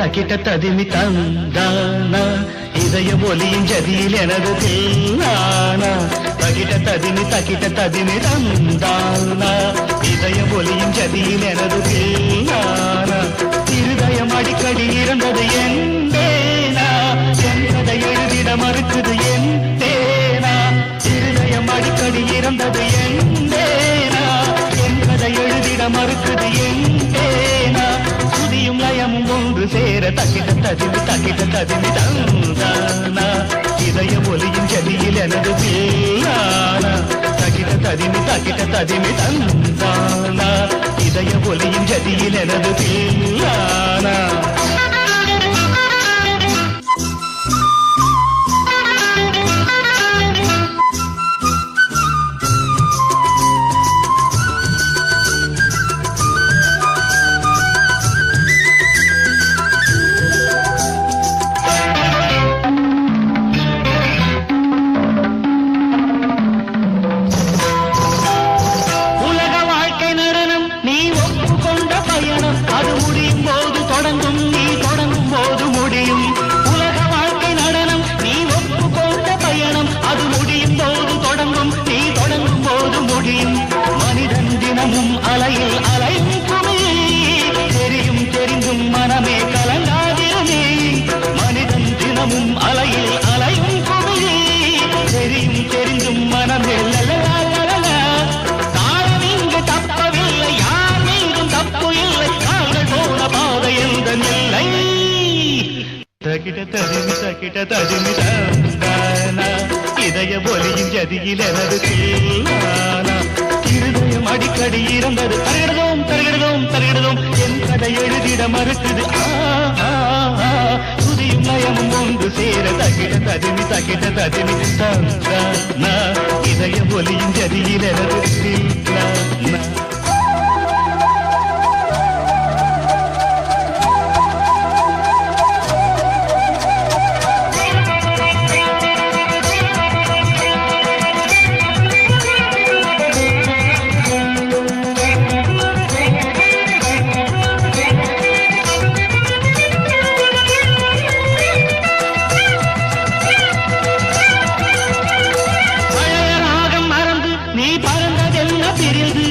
தக்கிட்ட ததிமி தந்தானா இதய ஒலியின் ஜதியில் எனது தில்லானா தக்கிட்ட ததிமி தந்தானா இதய ஒலியின் ஜதியில் எனது தில்லானா இருதயம் அடிக்கடி இறந்தது என்பேனா என்பதை எழுதிட மறுக்குது என் தேனா இருதயம் அடிக்கடி இறந்தது என்பேனா என்பதை எழுதிட மறுக்குது என் தேனா சுதியும் லயமும் ஒன்று சேர தக்கிட்ட ததிமி தந்தானா இதய ஒலியின் ஜதியில் எனது தில்லானா தக்கிட்ட ததிமி தந்தானா இதய ஒலியின் ஜதியில் எனது தில்லானா அது முடியும் போது தொடங்கும் நீ தொடங்கும் போது முடியும் உலக வாழ்க்கை நடனம் நீ ஒப்புக்கொண்ட பயணம் அது முடியும் போது தொடங்கும் நீ தொடங்கும் போது முடியும் மனிதன் தினமும் அலையில் அலையும் குமிழி தெரியும் தெரிந்தும் மனமே கலங்காதிருமே மனிதன் தினமும் அலையில் அலையும் குமிழி தெரியும் தெரிந்தும் மனமே காலம் இங்கு தப்பவில்லை யார் மீதும் தப்பு இல்லை தக்கிட்ட ததிமி தந்தானா இதய ஒலியின் ஜதியில் எனது தில்லானா இருதயம் அடிக்கடி இறந்தது தருகிடுதோம் என் கதை எழுதிட மறுக்குது சுதியும் நயமும் ஒன்று சேர தக்கிட்ட ததிமி தந்தானா இதய ஒலியின் ஜதியில் எனது தில்லானா நீ பறந்ததெல்லாம் தெரியுது